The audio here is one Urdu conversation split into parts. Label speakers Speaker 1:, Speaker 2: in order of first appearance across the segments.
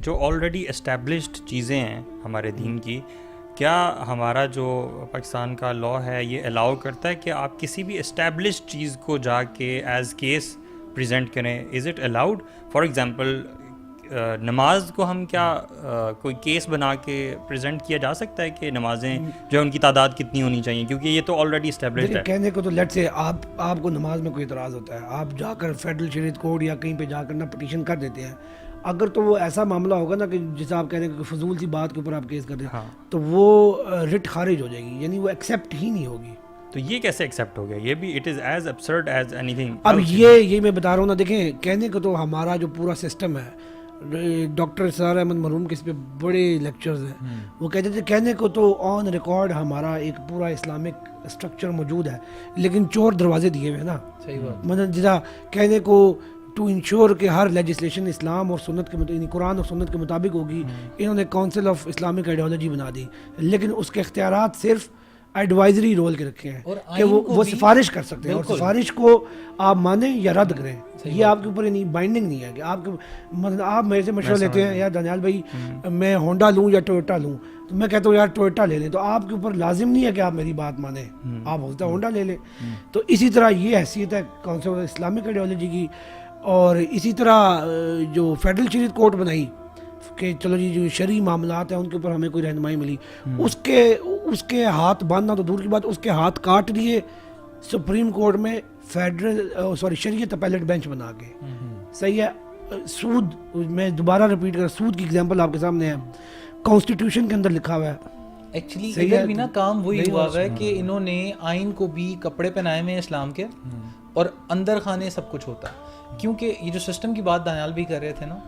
Speaker 1: جو آلریڈی اسٹیبلشڈ چیزیں ہیں ہمارے دین کی، کیا ہمارا جو پاکستان کا لا ہے یہ الاؤ کرتا ہے کہ آپ کسی بھی اسٹیبلشڈ چیز کو جا کے ایز کیس پریزنٹ کریں؟ Is it allowed? For example نماز کو ہم کیا کوئی کیس بنا کے پریزنٹ کیا جا سکتا ہے کہ نمازیں جو ہے ان کی تعداد کتنی ہونی چاہیے، کیونکہ یہ تو آلریڈی اسٹیبلشڈ ہے؟
Speaker 2: کہنے کو تو لیٹ سے آپ کو نماز میں کوئی اعتراض ہوتا ہے، آپ جا کر فیڈرل شریعت کورٹ یا کہیں پہ جا کر نا پٹیشن کر دیتے ہیں. اگر تو وہ ایسا معاملہ ہوگا نا کہ جیسے آپ کہہ رہے ہیں کہ فضول سی بات کے اوپر آپ کیس کر دیں تو وہ رٹ خارج ہو جائے گی، یعنی وہ ایکسیپٹ ہی نہیں ہوگی.
Speaker 1: تو یہ کیسے ایکسیپٹ ہو گیا؟ یہ بھی it is as absurd as any thing.
Speaker 2: اب یہ میں بتا رہا ہوں نا، دیکھیں کہنے کو تو ہمارا جو پورا سسٹم ہے، ڈاکٹر اسرار احمد مرحوم کے اس پہ بڑے لیکچرز ہیں، وہ کہتے تھے کہنے کو تو آن ریکارڈ ہمارا ایک پورا اسلامک اسٹرکچر موجود ہے، لیکن چور دروازے دیے ہوئے ہیں نا. صحیح بات. مطلب جیسا کہنے کو ٹو انشور کہ ہر لیجسلیشن اسلام اور سنت کے یعنی قرآن اور سنت کے مطابق ہوگی، انہوں نے کونسل آف اسلامک آئیڈیالوجی بنا دی، لیکن اس کے اختیارات صرف ایڈوائزری رول کے رکھے ہیں کہ وہ سفارش کر سکتے ہیں، اور سفارش کو آپ مانیں یا رد کریں، یہ آپ کے اوپر نہیں بائنڈنگ نہیں ہے کہ آپ کے مطلب آپ میرے سے مشورہ لیتے ہیں یار دانیال بھائی میں ہونڈا لوں یا ٹویوٹا لوں، تو میں کہتا ہوں یار ٹویوٹا لے لیں، تو آپ کے اوپر لازم نہیں ہے کہ آپ میری بات مانیں، آپ ہوتا ہے ہونڈا لے لیں. تو اسی طرح یہ حیثیت ہے کونسل آف اسلامک آئیڈیالوجی کی. اور اسی طرح جو فیڈرل شریعت کورٹ بنائی کہ چلو جی جو شرعی معاملات ہیں ان کے اوپر ہمیں کوئی رہنمائی ملی، اس کے ہاتھ باندھنا تو دور کی بات، اس کے ہاتھ کاٹ دیے سپریم کورٹ میں شریعت اپیلیٹ بینچ بنا کے. صحیح ہے. سود، میں دوبارہ رپیٹ کر، سود کی ایگزامپل آپ کے سامنے ہے، کانسٹیٹیوشن کے اندر لکھا ہوا ہے.
Speaker 3: ایکچولی ادھر بھی نا کام وہی ہوا ہے کہ انہوں نے آئین کو بھی کپڑے پہنائے ہوئے اسلام کے، اور اندر خانے سب کچھ ہوتا ہے. کیونکہ یہ جو سسٹم کی بات دانیال بھی کر رہے تھے نا،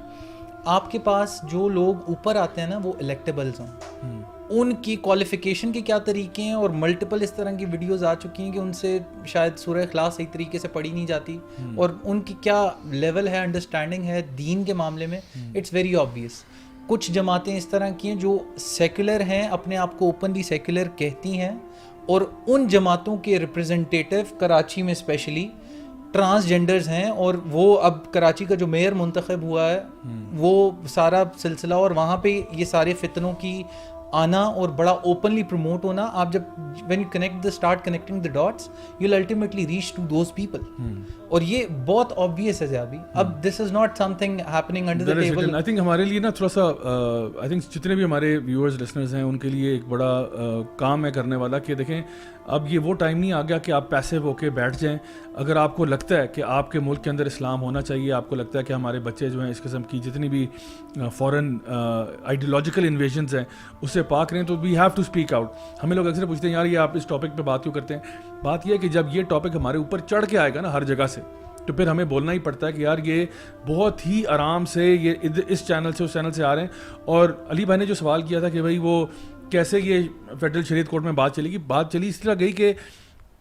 Speaker 3: آپ کے پاس جو لوگ اوپر آتے ہیں نا وہ الیکٹیبلز ہیں، ان کی کوالیفیکیشن کے کیا طریقے ہیں، اور ملٹیپل اس طرح کی ویڈیوز آ چکی ہیں کہ ان سے شاید سورہ اخلاص صحیح طریقے سے پڑھی نہیں جاتی، اور ان کی کیا لیول ہے، انڈرسٹینڈنگ ہے دین کے معاملے میں، اٹس ویری آبویس. کچھ جماعتیں اس طرح کی ہیں جو سیکولر ہیں، اپنے آپ کو اوپنلی سیکولر کہتی ہیں، اور ان جماعتوں کے ریپرزنٹیٹیو کراچی میں اسپیشلی ٹرانسجینڈرز ہیں، اور وہ اب کراچی کا جو میئر منتخب ہوا ہے وہ سارا سلسلہ، اور وہاں پہ یہ سارے فتنوں کی آنا اور بڑا اوپنلی پروموٹ ہونا، آپ جب when you connect start connecting the dots you'll ultimately reach to those people. اور یہ بہت obvious ہے ابھی. اب this is not something happening under the table.
Speaker 4: I think ہمارے لیے نا تھوڑا سا I think جتنے بھی ہمارے ویورز لسنرز ہیں ان کے لیے ایک بڑا کام ہے کرنے والا کہ دیکھیں اب یہ وہ ٹائم نہیں آ گیا کہ آپ پیسے ہو کے بیٹھ جائیں. اگر آپ کو لگتا ہے کہ آپ کے ملک کے اندر اسلام ہونا چاہیے، آپ کو لگتا ہے کہ ہمارے بچے جو ہیں اس قسم کی جتنی بھی فورن آئیڈیولوجیکل انویژنز ہیں اس سے پاک رہیں، تو we have to speak out. ہمیں لوگ اکثر پوچھتے ہیں یار یہ آپ اس ٹاپک پہ بات کیوں کرتے ہیں؟ بات یہ ہے کہ جب یہ ٹاپک ہمارے اوپر چڑھ کے آئے گا نا ہر جگہ سے، تو پھر ہمیں بولنا ہی پڑتا ہے کہ یار یہ بہت ہی آرام سے یہ اس چینل سے اس چینل سے آ رہے ہیں. اور علی بھائی نے جو سوال کیا تھا کہ بھائی وہ کیسے یہ فیڈرل شریعت کورٹ میں بات چلے گی، بات چلی اس طرح گئی کہ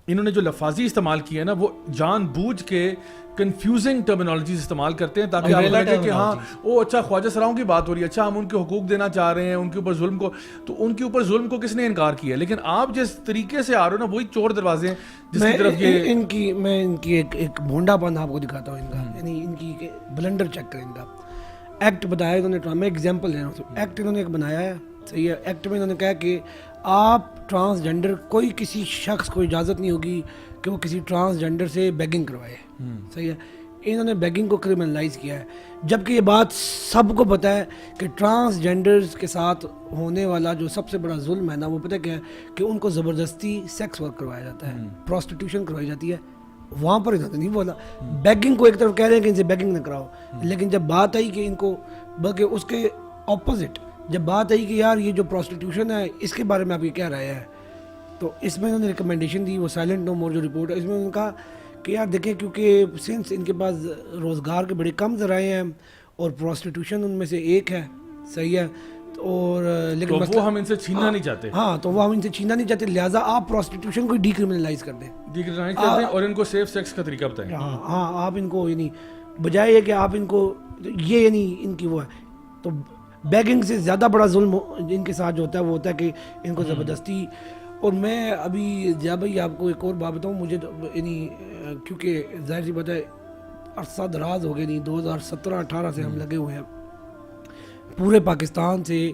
Speaker 4: انہوں نے جو لفاظی استعمال کی ہے نا وہ جان بوجھ کے کنفیوزنگ ٹرمینالوجیز استعمال کرتے ہیں تاکہ آپ لگے کہ ہاں وہ اچھا خواجہ سراؤں کی بات ہو رہی ہے، اچھا ہم ان کے حقوق دینا چاہ رہے ہیں، ان کے اوپر ظلم کو، تو ان کے اوپر ظلم کو کس نے انکار کیا؟ لیکن آپ جس طریقے سے آ رہے ہو نا وہی چور دروازے ہیں جس کی طرف یہ
Speaker 2: میں ان کی ایک بھونڈا پن آپ کو دکھاتا ہوں ان کا، یعنی ان کی بلنڈر چیک کریں. ان کا ایکٹ بتایا انہوں نے، میں ایگزامپل دے رہا ہوں. ایکٹ انہوں نے ایک بنایا ہے، صحیح ہے. ایکٹ میں انہوں نے کہا کہ آپ ٹرانسجینڈر کوئی کسی شخص کو اجازت نہیں ہوگی کہ وہ کسی ٹرانسجینڈر سے بیگنگ کروائے. صحیح ہے. انہوں نے بیگنگ کو کرمنلائز کیا ہے، جبکہ یہ بات سب کو پتہ ہے کہ ٹرانسجینڈرز کے ساتھ ہونے والا جو سب سے بڑا ظلم ہے نا وہ پتہ کیا ہے کہ ان کو زبردستی سیکس ورک کروایا جاتا ہے، پروسٹیٹیوشن کروائی جاتی ہے. وہاں پر انہوں نے نہیں بولا. بیگنگ کو ایک طرف کہہ رہے ہیں کہ ان سے بیگنگ نہ کراؤ، لیکن جب بات آئی کہ ان کو، بلکہ اس کے اپوزٹ جب بات آئی کہ یار یہ جو پروسٹیٹیوشن ہے اس کے بارے میں آپ یہ کیا رائے ہے، تو اس میں انہوں نے ریکمنڈیشن دی. وہ سائلنٹ نو مور جو رپورٹ ہے اس میں انہوں نے کہا کہ یار دیکھیں کیونکہ سنس ان کے پاس روزگار کے بڑے کم ذرائع ہیں اور پروسٹیٹیوشن ان میں سے ایک ہے، صحیح ہے، اور لیکن
Speaker 4: وہ ہم ان سے چھیننا نہیں چاہتے.
Speaker 2: ہاں تو وہ ہم ان سے چھیننا نہیں چاہتے، لہٰذا آپ پروسٹیٹیوشن کو ڈی کرمنلائز کر دیں،
Speaker 4: اور ان کو سیف سیکس کا طریقہ بتائیں.
Speaker 2: ہاں آپ ان کو یعنی بجائے یہ کہ آپ ان کو یہ یعنی ان کی وہ ہے، تو بیگنگ سے زیادہ بڑا ظلم ان کے ساتھ جو ہوتا ہے وہ ہوتا ہے کہ ان کو زبردستی. اور میں ابھی جا بھائی آپ کو ایک اور بات بتاؤں، مجھے یعنی کیونکہ ظاہر سی بات ہے عرصہ دراز ہو گئے، نہیں 2017-18 سے ہم لگے ہوئے ہیں. پورے پاکستان سے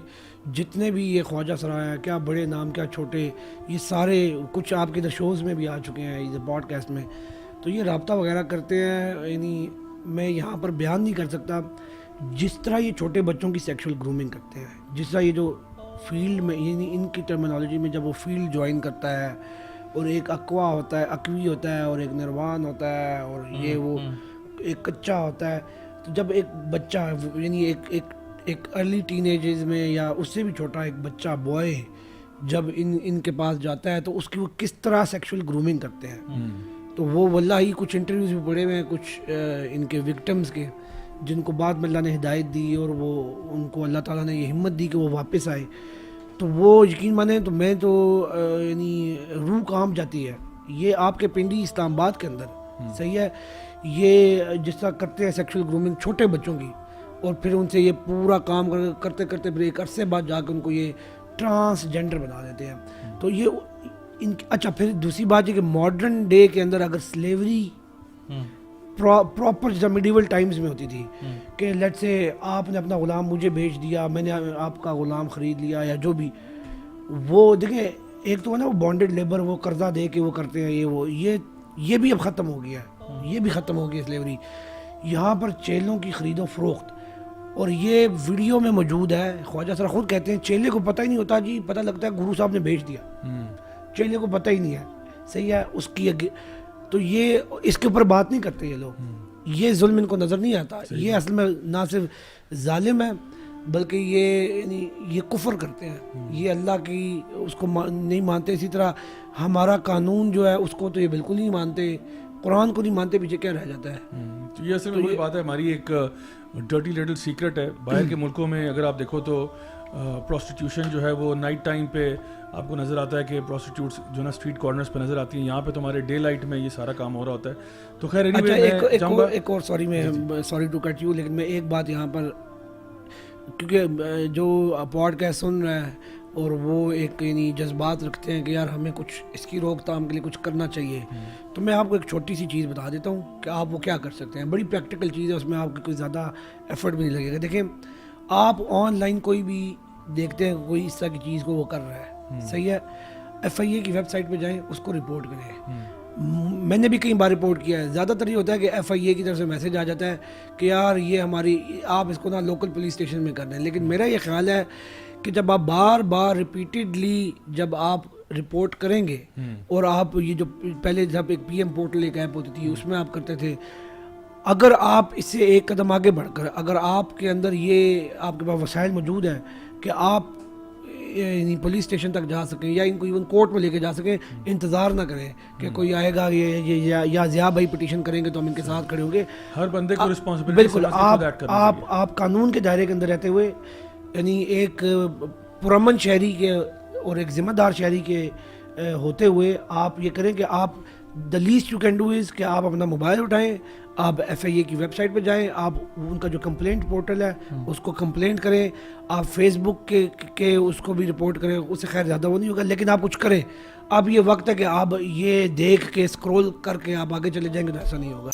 Speaker 2: جتنے بھی یہ خواجہ سرائے ہیں، کیا بڑے نام کیا چھوٹے، یہ سارے کچھ آپ کے ادھر شوز میں بھی آ چکے ہیں ادھر پوڈ کاسٹ میں، تو یہ رابطہ وغیرہ کرتے ہیں. یعنی میں یہاں پر بیان نہیں کر سکتا جس طرح یہ چھوٹے بچوں کی سیکشول گرومنگ کرتے ہیں، جس طرح یہ جو فیلڈ میں، یعنی ان کی ٹرمینالوجی میں جب وہ فیلڈ جوائن کرتا ہے اور ایک اقوا ہوتا ہے، اقوی ہوتا ہے اور ایک نروان ہوتا ہے اور یہ وہ ایک کچا ہوتا ہے. تو جب ایک بچہ یعنی ایک ارلی ٹین ایجز میں یا اس سے بھی چھوٹا ایک بچہ بوائے جب ان کے پاس جاتا ہے تو اس کی وہ کس طرح سیکشول گرومنگ کرتے ہیں، تو وہ واللہ ہی کچھ انٹرویوز بھی پڑے ہوئے ہیں کچھ ان کے وکٹمز کے، جن کو بعد میں اللہ نے ہدایت دی اور وہ ان کو اللہ تعالیٰ نے یہ ہمت دی کہ وہ واپس آئے. تو وہ یقین مانیں تو میں تو یعنی روح کانپ جاتی ہے. یہ آپ کے پنڈی اسلام آباد کے اندر صحیح ہے، یہ جس طرح کرتے ہیں سیکشول گرومنگ چھوٹے بچوں کی، اور پھر ان سے یہ پورا کام کرتے کرتے پھر ایک عرصے بعد جا کے ان کو یہ ٹرانسجینڈر بنا دیتے ہیں. تو یہ اچھا پھر دوسری بات یہ کہ ماڈرن ڈے کے اندر اگر سلیوری پراپر جیسا میڈیول ٹائمز میں ہوتی تھی کہ لیٹ سے آپ نے اپنا غلام مجھے بھیج دیا، میں نے آپ کا غلام خرید لیا یا جو بھی، وہ دیکھیں ایک تو ہے نا وہ بانڈڈ لیبر، وہ قرضہ دے کے وہ کرتے ہیں یہ بھی اب ختم ہو گیا ہے، یہ بھی ختم ہو گئی سلیوری. یہاں پر چیلوں کی خرید و فروخت، اور یہ ویڈیو میں موجود ہے. خواجہ سر خود کہتے ہیں چیلے کو پتہ ہی نہیں ہوتا جی، پتہ لگتا ہے گرو صاحب نے بھیج دیا، چیلے کو پتہ ہی نہیں ہے. صحیح ہے اس کی تو یہ اس کے اوپر بات نہیں کرتے یہ لوگ، یہ ظلم ان کو نظر نہیں آتا. یہ اصل میں نہ صرف ظالم ہے بلکہ یہ کفر کرتے ہیں، یہ اللہ کی اس کو نہیں مانتے. اسی طرح ہمارا قانون جو ہے اس کو تو یہ بالکل نہیں مانتے، قرآن کو نہیں مانتے، پیچھے کیا رہ جاتا ہے.
Speaker 4: یہ اصل میں وہی بات ہے، ہماری ایک ڈرٹی لٹل سیکرٹ ہے. باہر کے ملکوں میں اگر آپ دیکھو تو پروسٹیٹیوشن جو ہے وہ نائٹ ٹائم پہ آپ کو نظر آتا ہے کہ پروسٹیٹیوٹس جو نا اسٹریٹ کارنرز پہ نظر آتی ہیں. یہاں پہ تو ہمارے ڈے لائٹ میں یہ سارا کام ہو رہا ہوتا ہے. تو خیر
Speaker 2: ایک اور سوری ٹو کٹ یو، لیکن میں ایک بات یہاں پر، کیونکہ جو پوڈ کاسٹ سن رہا ہے اور وہ ایک یعنی جذبات رکھتے ہیں کہ یار ہمیں کچھ اس کی روک تھام کے لیے کچھ کرنا چاہیے، تو میں آپ کو ایک چھوٹی سی چیز بتا دیتا ہوں کہ آپ وہ کیا کر سکتے ہیں. بڑی پریکٹیکل چیز ہے، اس میں آپ کو کوئی زیادہ ایفرٹ بھی نہیں لگے گا. دیکھیں آپ آن لائن کوئی بھی دیکھتے ہیں کوئی اس طرح کی چیز کو وہ کر رہا ہے، صحیح ہے، FIA کی ویب سائٹ پہ جائیں، اس کو رپورٹ کریں. میں نے بھی کئی بار رپورٹ کیا ہے. زیادہ تر یہ ہوتا ہے کہ FIA کی طرف سے میسج آ جاتا ہے کہ یار یہ ہماری، آپ اس کو نا لوکل پولیس اسٹیشن میں کر دیں. لیکن میرا یہ خیال ہے کہ جب آپ بار بار ریپیٹڈلی جب آپ رپورٹ کریں گے، اور آپ یہ جو پہلے جب ایک PM پورٹل ایک ایپ ہوتی تھی اس میں آپ کرتے تھے، اگر آپ اس سے ایک قدم آگے بڑھ کر اگر آپ کے اندر یہ آپ کے پاس وسائل موجود ہیں کہ آپ یعنی پولیس اسٹیشن تک جا سکیں یا ان کو ایون کورٹ میں لے کے جا سکیں، انتظار نہ کریں کہ کوئی آئے گا یا ضیاء بھائی پٹیشن کریں گے تو ہم ان کے ساتھ کھڑے ہوں گے.
Speaker 4: ہر بندے کو رسپانسبلٹی
Speaker 2: بالکل آپ قانون کے دائرے کے اندر رہتے ہوئے، یعنی ایک پرامن شہری کے اور ایک ذمہ دار شہری کے ہوتے ہوئے آپ یہ کریں کہ آپ the least you can do is کہ آپ اپنا موبائل اٹھائیں، آپ FIA کی ویب سائٹ پہ جائیں، آپ ان کا جو کمپلینٹ پورٹل ہے اس کو کمپلینٹ کریں، آپ فیس بک کے اس کو بھی رپورٹ کریں. اس سے خیر زیادہ وہ نہیں ہوگا، لیکن آپ کچھ کریں. اب یہ وقت ہے کہ آپ یہ دیکھ کے اسکرول کر کے آپ آگے چلے جائیں گے تو ایسا نہیں ہوگا.